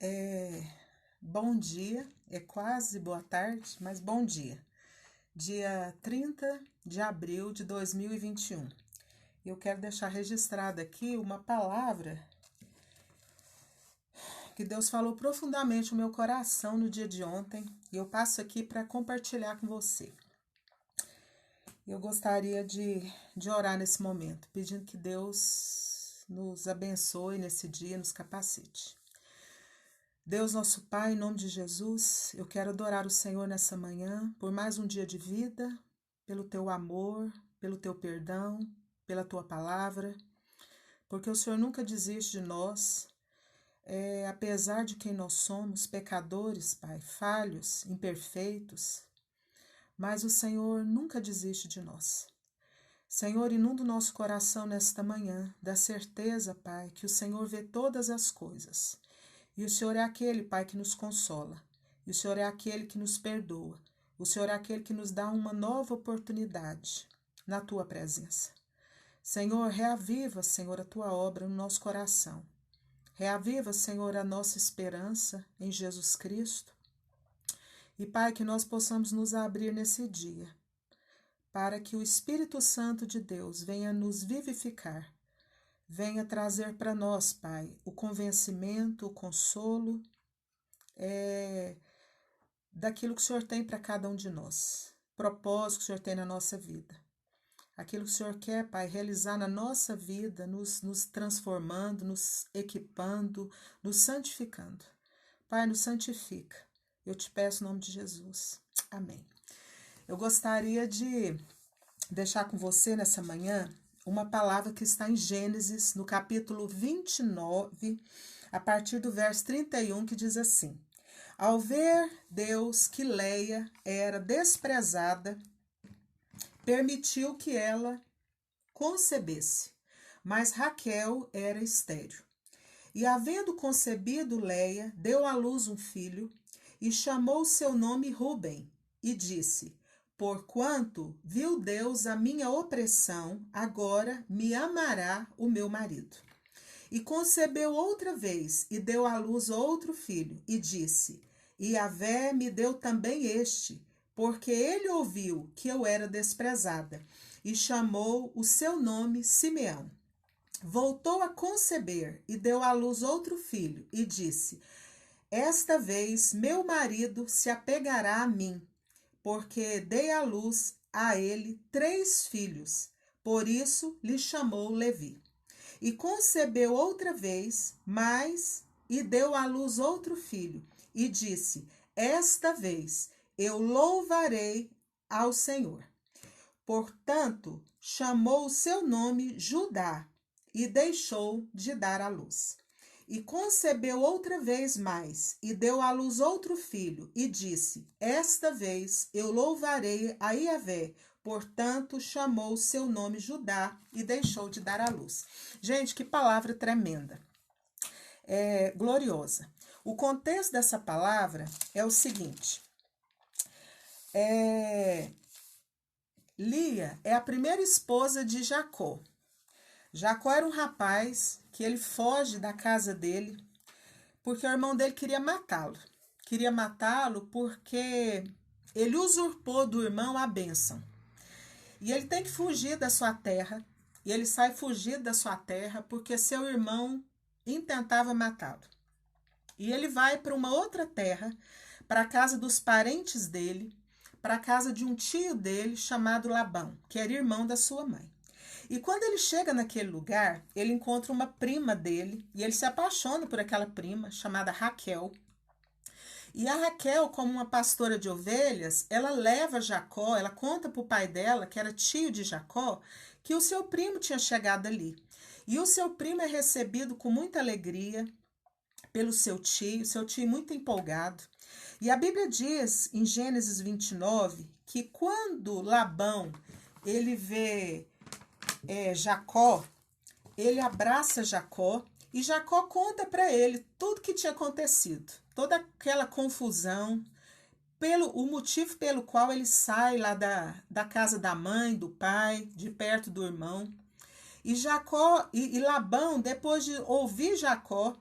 É, Bom dia, é quase boa tarde, mas bom dia. Dia 30 de abril de 2021. Eu quero deixar registrada aqui uma palavra que Deus falou profundamente no meu coração no dia de ontem e eu passo aqui para compartilhar com você. Eu gostaria de orar nesse momento, pedindo que Deus nos abençoe nesse dia, nos capacite. Deus, nosso Pai, em nome de Jesus, eu quero adorar o Senhor nessa manhã por mais um dia de vida, pelo teu amor, pelo teu perdão, pela tua palavra, porque o Senhor nunca desiste de nós, apesar de quem nós somos, pecadores, Pai, falhos, imperfeitos, mas o Senhor nunca desiste de nós. Senhor, inunda o nosso coração nesta manhã, da certeza, Pai, que o Senhor vê todas as coisas. E o Senhor é aquele, Pai, que nos consola. E o Senhor é aquele que nos perdoa. O Senhor é aquele que nos dá uma nova oportunidade na Tua presença. Senhor, reaviva, Senhor, a Tua obra no nosso coração. Reaviva, Senhor, a nossa esperança em Jesus Cristo. E, Pai, que nós possamos nos abrir nesse dia, para que o Espírito Santo de Deus venha nos vivificar. Venha trazer para nós, Pai, o convencimento, o consolo daquilo que o Senhor tem para cada um de nós. Propósito que o Senhor tem na nossa vida. Aquilo que o Senhor quer, Pai, realizar na nossa vida, nos transformando, nos equipando, nos santificando. Pai, nos santifica. Eu te peço em nome de Jesus. Amém. Eu gostaria de deixar com você nessa manhã uma palavra que está em Gênesis, no capítulo 29, a partir do verso 31, que diz assim: Ao ver Deus que Leia era desprezada, permitiu que ela concebesse, mas Raquel era estéril. E havendo concebido Leia, deu à luz um filho, e chamou seu nome Rúben, e disse: Porquanto viu Deus a minha opressão, agora me amará o meu marido. E concebeu outra vez, e deu à luz outro filho, e disse: Yahvé me deu também este, porque ele ouviu que eu era desprezada, e chamou o seu nome Simeão. Voltou a conceber, e deu à luz outro filho, e disse: Esta vez meu marido se apegará a mim, porque dei à luz a ele 3 filhos, por isso lhe chamou Levi. E concebeu outra vez, e deu à luz outro filho, e disse: Esta vez eu louvarei ao Senhor. Portanto, chamou o seu nome Judá, e deixou de dar à luz. E concebeu outra vez mais, e deu à luz outro filho, e disse: Esta vez eu louvarei a Yahvé. Portanto, chamou seu nome Judá, e deixou de dar à luz. Gente, que palavra tremenda. Gloriosa. O contexto dessa palavra é o seguinte. Lia é a primeira esposa de Jacó. Jacó era um rapaz que ele foge da casa dele porque o irmão dele queria matá-lo. Queria matá-lo porque ele usurpou do irmão a bênção. E ele tem que fugir da sua terra. E ele sai fugido da sua terra porque seu irmão intentava matá-lo. E ele vai para uma outra terra, para a casa dos parentes dele, para a casa de um tio dele chamado Labão, que era irmão da sua mãe. E quando ele chega naquele lugar, ele encontra uma prima dele e ele se apaixona por aquela prima chamada Raquel. E a Raquel, como uma pastora de ovelhas, ela leva Jacó, ela conta para o pai dela, que era tio de Jacó, que o seu primo tinha chegado ali. E o seu primo é recebido com muita alegria pelo seu tio muito empolgado. E a Bíblia diz em Gênesis 29 que quando Labão ele vê Jacó, ele abraça Jacó e Jacó conta para ele tudo que tinha acontecido, toda aquela confusão, o motivo pelo qual ele sai lá da casa da mãe, do pai, de perto do irmão. E Jacó e Labão, depois de ouvir Jacó,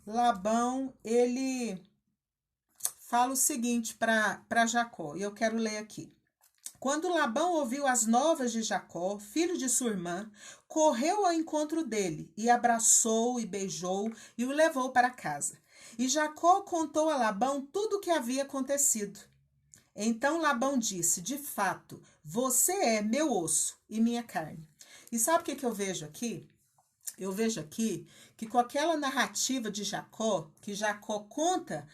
Labão, ele fala o seguinte para Jacó, e eu quero ler aqui. Quando Labão ouviu as novas de Jacó, filho de sua irmã, correu ao encontro dele e abraçou e beijou e o levou para casa. E Jacó contou a Labão tudo o que havia acontecido. Então Labão disse: de fato, você é meu osso e minha carne. E sabe o que eu vejo aqui? Eu vejo aqui que com aquela narrativa de Jacó, que Jacó conta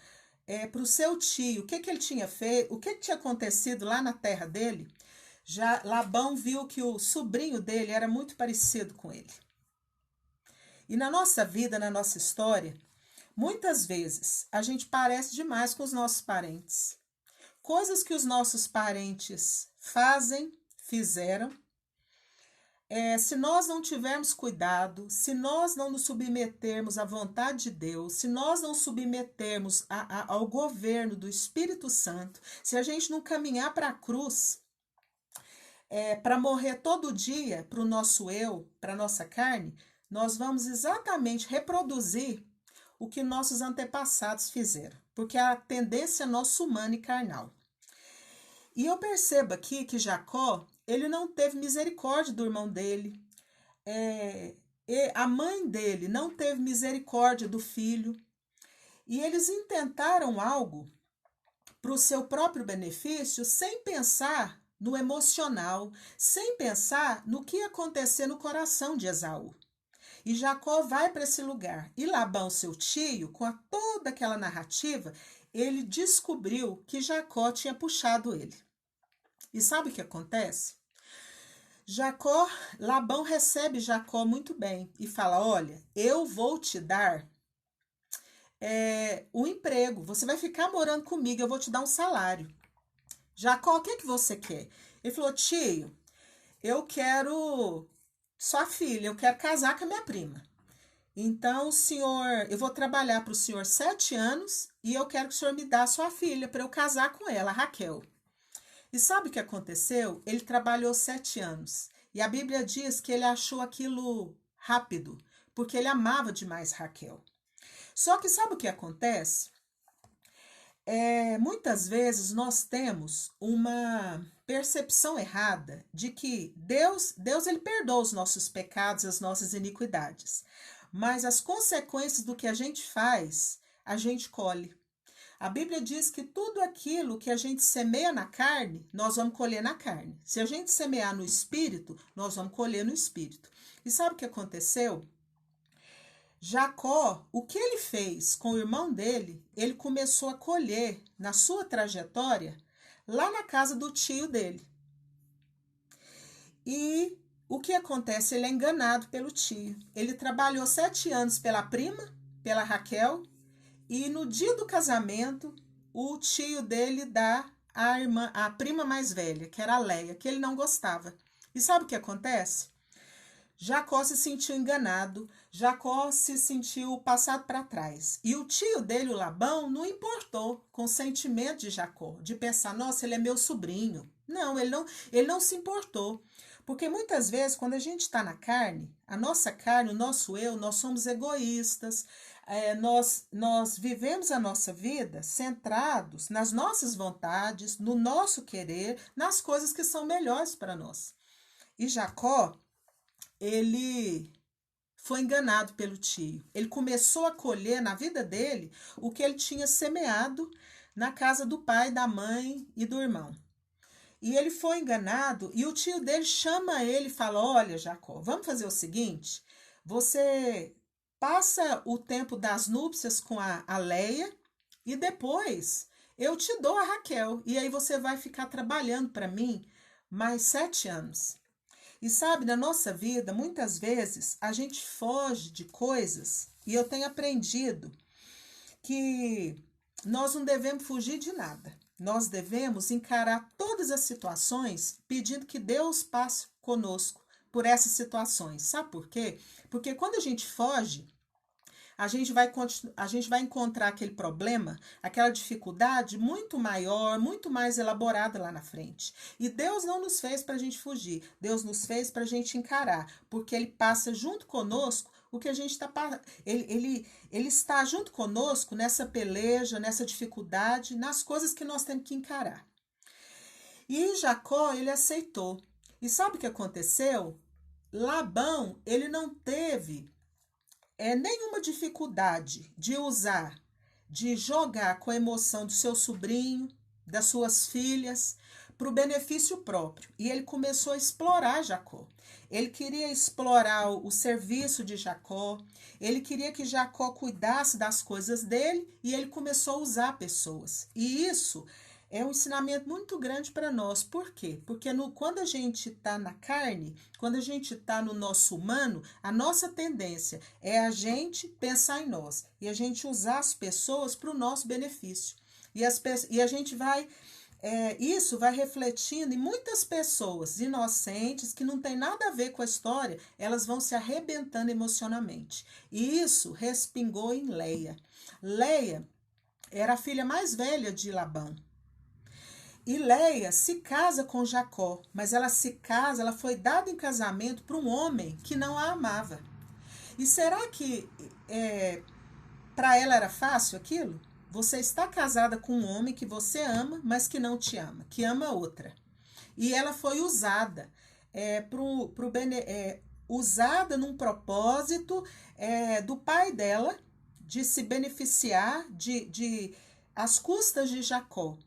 para o seu tio o que ele tinha feito, o que tinha acontecido lá na terra dele, já Labão viu que o sobrinho dele era muito parecido com ele. E na nossa vida, na nossa história, muitas vezes a gente parece demais com os nossos parentes. Coisas que os nossos parentes fazem, fizeram, se nós não tivermos cuidado, se nós não nos submetermos à vontade de Deus, se nós não submetermos ao governo do Espírito Santo, se a gente não caminhar para a cruz, para morrer todo dia para o nosso eu, para a nossa carne, nós vamos exatamente reproduzir o que nossos antepassados fizeram, porque a tendência é nossa humana e carnal. E eu percebo aqui que Jacó, ele não teve misericórdia do irmão dele. A mãe dele não teve misericórdia do filho. E eles intentaram algo para o seu próprio benefício sem pensar no emocional, sem pensar no que ia acontecer no coração de Esaú. E Jacó vai para esse lugar. E Labão, seu tio, com toda aquela narrativa, ele descobriu que Jacó tinha puxado ele. E sabe o que acontece? Labão recebe Jacó muito bem e fala: olha, eu vou te dar um emprego, você vai ficar morando comigo, eu vou te dar um salário. Jacó, o que você quer? Ele falou: tio, eu quero sua filha, eu quero casar com a minha prima. Então, eu vou trabalhar para o senhor 7 anos e eu quero que o senhor me dê a sua filha para eu casar com ela, Raquel. E sabe o que aconteceu? Ele trabalhou 7 anos. E a Bíblia diz que ele achou aquilo rápido, porque ele amava demais Raquel. Só que sabe o que acontece? Muitas vezes nós temos uma percepção errada de que Deus ele perdoa os nossos pecados, as nossas iniquidades. Mas as consequências do que a gente faz, a gente colhe. A Bíblia diz que tudo aquilo que a gente semeia na carne, nós vamos colher na carne. Se a gente semear no espírito, nós vamos colher no espírito. E sabe o que aconteceu? Jacó, o que ele fez com o irmão dele, ele começou a colher na sua trajetória lá na casa do tio dele. E o que acontece? Ele é enganado pelo tio. Ele trabalhou 7 anos pela prima, pela Raquel, e no dia do casamento, o tio dele dá a prima mais velha, que era a Leia, que ele não gostava. E sabe o que acontece? Jacó se sentiu enganado, Jacó se sentiu passado para trás. E o tio dele, o Labão, não importou com o sentimento de Jacó, de pensar: nossa, ele é meu sobrinho. Não, ele não se importou. Porque muitas vezes, quando a gente está na carne, a nossa carne, o nosso eu, nós somos egoístas, nós vivemos a nossa vida centrados nas nossas vontades, no nosso querer, nas coisas que são melhores para nós. E Jacó, ele foi enganado pelo tio. Ele começou a colher na vida dele o que ele tinha semeado na casa do pai, da mãe e do irmão. E ele foi enganado e o tio dele chama ele e fala: olha, Jacó, vamos fazer o seguinte, você passa o tempo das núpcias com a Leia e depois eu te dou a Raquel. E aí você vai ficar trabalhando para mim mais 7 anos. E sabe, na nossa vida, muitas vezes a gente foge de coisas e eu tenho aprendido que nós não devemos fugir de nada. Nós devemos encarar todas as situações pedindo que Deus passe conosco por essas situações. Sabe por quê? Porque quando a gente foge, a gente vai encontrar aquele problema, aquela dificuldade muito maior, muito mais elaborada lá na frente. E Deus não nos fez para a gente fugir, Deus nos fez para a gente encarar, porque Ele passa junto conosco o que a gente está passando. Ele está junto conosco nessa peleja, nessa dificuldade, nas coisas que nós temos que encarar. E Jacó, ele aceitou. E sabe o que aconteceu? Labão, ele não teve nenhuma dificuldade de jogar com a emoção do seu sobrinho, das suas filhas, para o benefício próprio. E ele começou a explorar Jacó. Ele queria explorar o serviço de Jacó, ele queria que Jacó cuidasse das coisas dele e ele começou a usar pessoas. E isso é um ensinamento muito grande para nós. Por quê? Porque quando a gente está na carne, quando a gente está no nosso humano, a nossa tendência é a gente pensar em nós e a gente usar as pessoas para o nosso benefício. E a gente vai... isso vai refletindo em muitas pessoas inocentes que não tem nada a ver com a história, elas vão se arrebentando emocionalmente. E isso respingou em Leia. Leia era a filha mais velha de Labão. E Leia se casa com Jacó, mas ela foi dada em casamento para um homem que não a amava. E será que para ela era fácil aquilo? Você está casada com um homem que você ama, mas que não te ama, que ama outra. E ela foi usada, usada num propósito do pai dela de se beneficiar às custas de Jacó.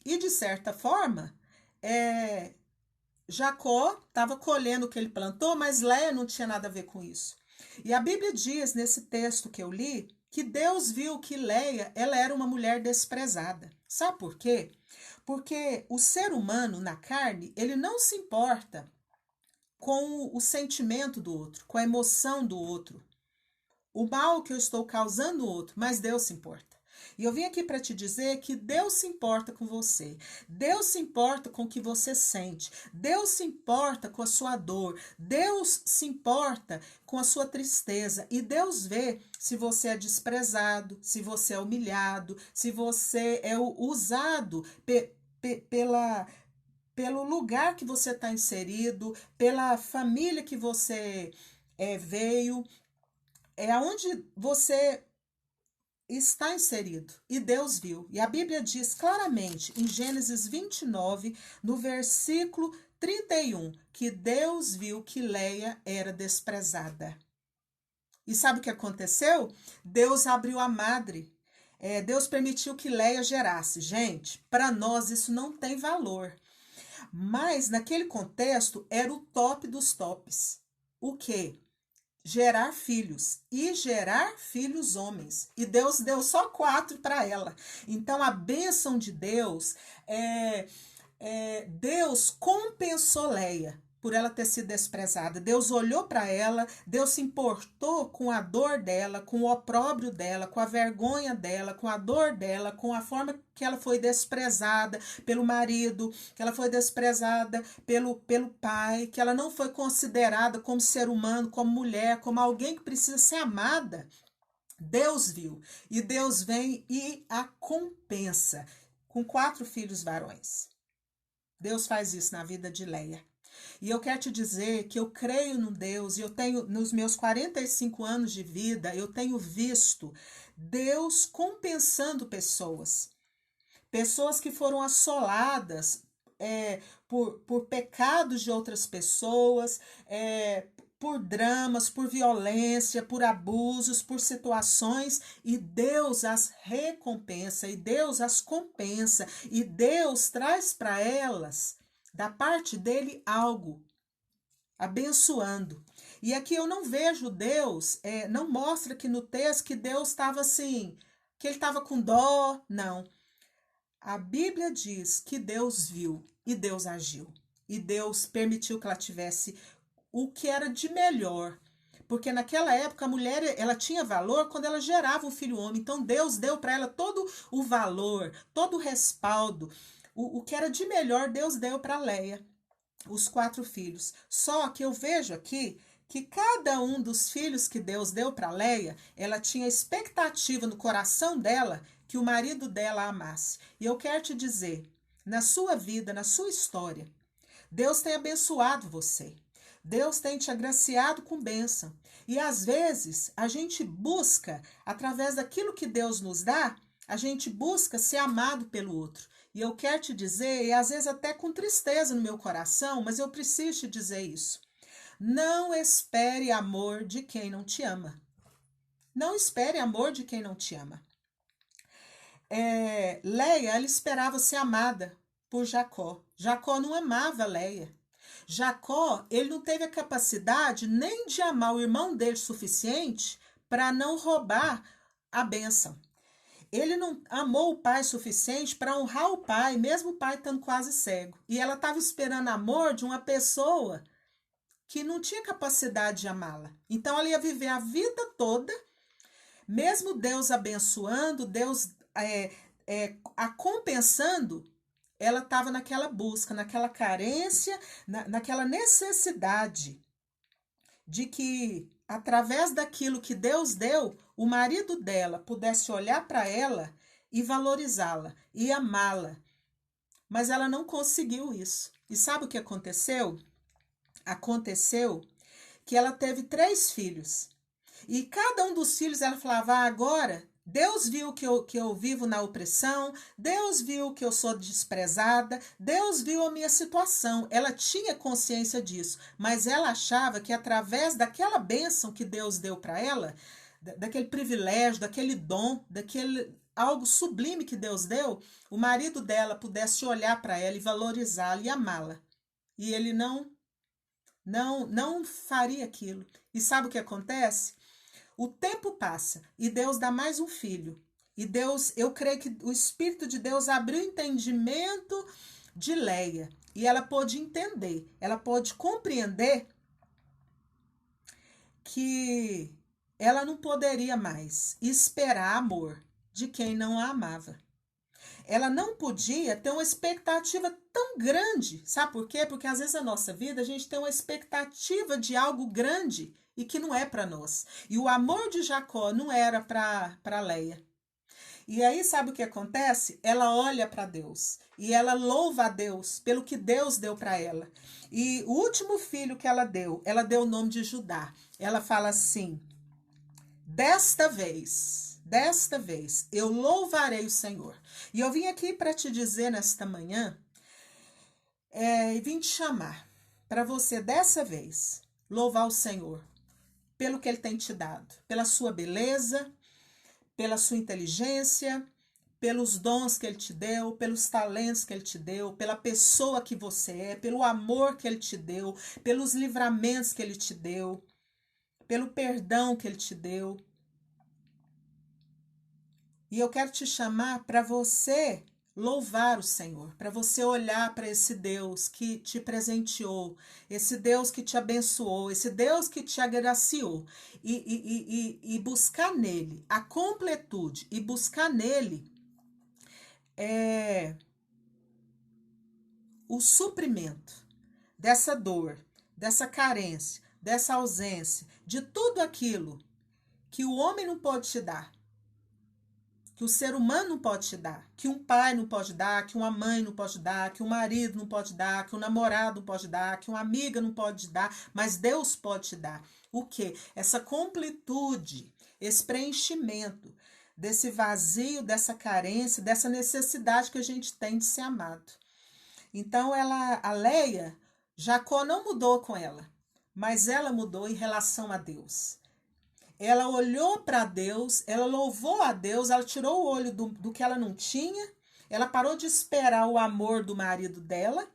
E de certa forma, Jacó estava colhendo o que ele plantou, mas Leia não tinha nada a ver com isso. E a Bíblia diz, nesse texto que eu li, que Deus viu que Leia, ela era uma mulher desprezada. Sabe por quê? Porque o ser humano, na carne, ele não se importa com o sentimento do outro, com a emoção do outro, o mal que eu estou causando no outro, mas Deus se importa. E eu vim aqui para te dizer que Deus se importa com você. Deus se importa com o que você sente. Deus se importa com a sua dor. Deus se importa com a sua tristeza. E Deus vê se você é desprezado, se você é humilhado, se você é usado pelo lugar que você está inserido, pela família que você veio, aonde você está inserido, e Deus viu. E a Bíblia diz claramente, em Gênesis 29, no versículo 31, que Deus viu que Leia era desprezada. E sabe o que aconteceu? Deus abriu a madre. Deus permitiu que Leia gerasse. Gente, para nós isso não tem valor. Mas naquele contexto era o top dos tops. O quê? Gerar filhos, e gerar filhos homens. E Deus deu só 4 para ela. Então, a bênção de Deus, Deus compensou Leia por ela ter sido desprezada. Deus olhou para ela, Deus se importou com a dor dela, com o opróbrio dela, com a vergonha dela, com a dor dela, com a forma que ela foi desprezada pelo marido, que ela foi desprezada pelo pai, que ela não foi considerada como ser humano, como mulher, como alguém que precisa ser amada. Deus viu, e Deus vem e a compensa com 4 filhos varões. Deus faz isso na vida de Leia. E eu quero te dizer que eu creio no Deus, e eu tenho, nos meus 45 anos de vida, eu tenho visto Deus compensando pessoas. Pessoas que foram assoladas por pecados de outras pessoas, por dramas, por violência, por abusos, por situações, e Deus as recompensa, e Deus as compensa, e Deus traz para elas, da parte dele, algo, abençoando. E aqui eu não vejo Deus, não mostra aqui no texto que Deus estava assim, que ele estava com dó, não. A Bíblia diz que Deus viu e Deus agiu. E Deus permitiu que ela tivesse o que era de melhor. Porque naquela época a mulher, ela tinha valor quando ela gerava um filho homem. Então Deus deu para ela todo o valor, todo o respaldo. O que era de melhor Deus deu para Leia, os 4 filhos. Só que eu vejo aqui que cada um dos filhos que Deus deu para Leia, ela tinha expectativa no coração dela que o marido dela a amasse. E eu quero te dizer, na sua vida, na sua história, Deus tem abençoado você. Deus tem te agraciado com bênção. E às vezes a gente busca, através daquilo que Deus nos dá, a gente busca ser amado pelo outro. E eu quero te dizer, e às vezes até com tristeza no meu coração, mas eu preciso te dizer isso. Não espere amor de quem não te ama. Não espere amor de quem não te ama. Leia, ela esperava ser amada por Jacó. Jacó não amava Leia. Jacó, ele não teve a capacidade nem de amar o irmão dele suficiente para não roubar a bênção. Ele não amou o pai suficiente para honrar o pai, mesmo o pai estando quase cego. E ela estava esperando amor de uma pessoa que não tinha capacidade de amá-la. Então ela ia viver a vida toda, mesmo Deus abençoando, Deus a compensando, ela estava naquela busca, naquela carência, naquela necessidade de que, através daquilo que Deus deu, o marido dela pudesse olhar para ela e valorizá-la e amá-la. Mas ela não conseguiu isso. E sabe o que aconteceu? Aconteceu que ela teve 3 filhos. E cada um dos filhos ela falava, agora Deus viu que eu vivo na opressão, Deus viu que eu sou desprezada, Deus viu a minha situação. Ela tinha consciência disso, mas ela achava que através daquela bênção que Deus deu para ela, daquele privilégio, daquele dom, daquele algo sublime que Deus deu, o marido dela pudesse olhar para ela e valorizá-la e amá-la. E ele não faria aquilo. E sabe o que acontece? O tempo passa e Deus dá mais um filho. E Deus, eu creio que o Espírito de Deus abriu o entendimento de Leia. E ela pôde entender, ela pôde compreender que ela não poderia mais esperar amor de quem não a amava. Ela não podia ter uma expectativa tão grande. Sabe por quê? Porque às vezes na nossa vida a gente tem uma expectativa de algo grande e que não é para nós. E o amor de Jacó não era para Leia. E aí sabe o que acontece? Ela olha para Deus e ela louva a Deus pelo que Deus deu para ela. E o último filho que ela deu o nome de Judá. Ela fala assim: desta vez eu louvarei o Senhor. E eu vim aqui para te dizer nesta manhã, e vim te chamar para você dessa vez louvar o Senhor pelo que Ele tem te dado, pela sua beleza, pela sua inteligência, pelos dons que Ele te deu, pelos talentos que Ele te deu, pela pessoa que você é, pelo amor que Ele te deu, pelos livramentos que Ele te deu, pelo perdão que Ele te deu. E eu quero te chamar para você louvar o Senhor, para você olhar para esse Deus que te presenteou, esse Deus que te abençoou, esse Deus que te agraciou, e buscar nele a completude, e buscar nele o suprimento dessa dor, dessa carência, dessa ausência, de tudo aquilo que o homem não pode te dar, que o ser humano não pode te dar, que um pai não pode dar, que uma mãe não pode dar, que um marido não pode dar, que um namorado não pode dar, que uma amiga não pode dar, mas Deus pode te dar. O quê? Essa completude, esse preenchimento desse vazio, dessa carência, dessa necessidade que a gente tem de ser amado. Então a Leia, Jacó não mudou com ela, mas ela mudou em relação a Deus. Ela olhou para Deus, ela louvou a Deus, ela tirou o olho do que ela não tinha, ela parou de esperar o amor do marido dela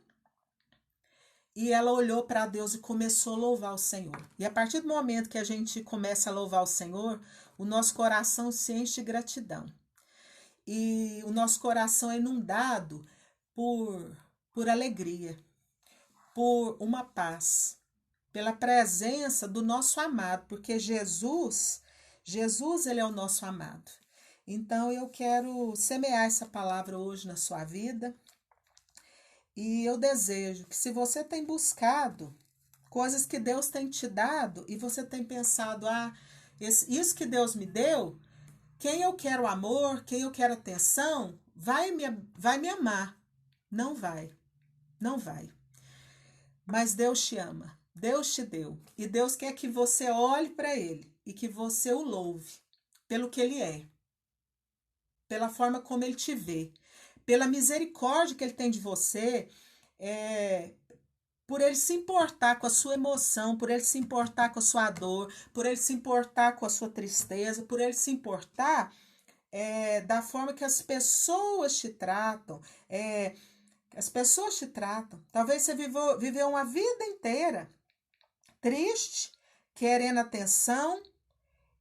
e ela olhou para Deus e começou a louvar o Senhor. E a partir do momento que a gente começa a louvar o Senhor, o nosso coração se enche de gratidão. E o nosso coração é inundado por alegria, por uma paz, pela presença do nosso amado, porque Jesus, ele é o nosso amado. Então eu quero semear essa palavra hoje na sua vida. E eu desejo que, se você tem buscado coisas que Deus tem te dado e você tem pensado, isso que Deus me deu, quem eu quero amor, quem eu quero atenção, vai me amar. Não vai. Não vai. Mas Deus te ama. Deus te deu. E Deus quer que você olhe para Ele e que você o louve pelo que Ele é, pela forma como Ele te vê, pela misericórdia que Ele tem de você, por Ele se importar com a sua emoção, por Ele se importar com a sua dor, por Ele se importar com a sua tristeza, por Ele se importar da forma que as pessoas te tratam. As pessoas te tratam. Talvez você viveu uma vida inteira triste, querendo atenção,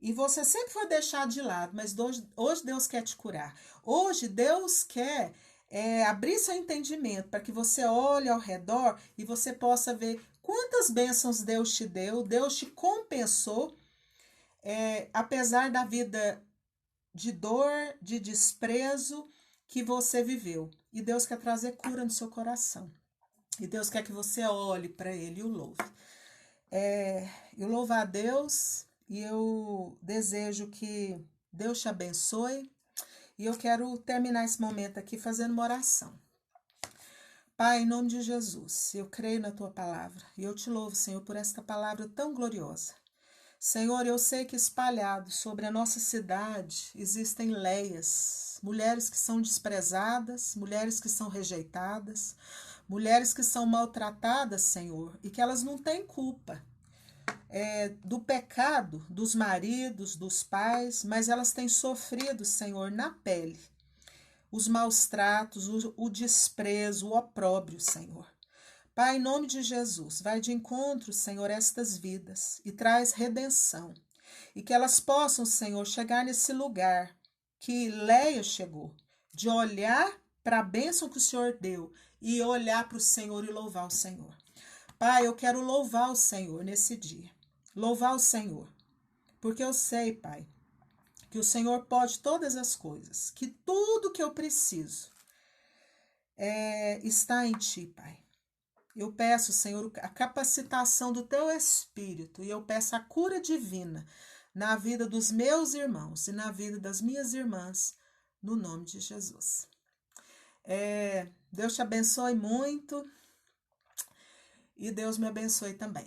e você sempre foi deixado de lado, mas hoje Deus quer te curar. Hoje Deus quer abrir seu entendimento para que você olhe ao redor e você possa ver quantas bênçãos Deus te deu, Deus te compensou, apesar da vida de dor, de desprezo que você viveu. E Deus quer trazer cura no seu coração. E Deus quer que você olhe para Ele e o louve. Eu louvo a Deus e eu desejo que Deus te abençoe. E eu quero terminar esse momento aqui fazendo uma oração. Pai, em nome de Jesus, eu creio na Tua palavra. E eu te louvo, Senhor, por esta palavra tão gloriosa. Senhor, eu sei que espalhado sobre a nossa cidade existem Leias, mulheres que são desprezadas, mulheres que são rejeitadas, mulheres que são maltratadas, Senhor, e que elas não têm culpa do pecado dos maridos, dos pais, mas elas têm sofrido, Senhor, na pele, os maus tratos, o desprezo, o opróbrio, Senhor. Pai, em nome de Jesus, vai de encontro, Senhor, a estas vidas e traz redenção. E que elas possam, Senhor, chegar nesse lugar que Leia chegou, de olhar para a bênção que o Senhor deu e olhar para o Senhor e louvar o Senhor. Pai, eu quero louvar o Senhor nesse dia. Louvar o Senhor, porque eu sei, Pai, que o Senhor pode todas as coisas, que tudo que eu preciso está em Ti, Pai. Eu peço, Senhor, a capacitação do Teu Espírito e eu peço a cura divina na vida dos meus irmãos e na vida das minhas irmãs, no nome de Jesus. Deus te abençoe muito e Deus me abençoe também.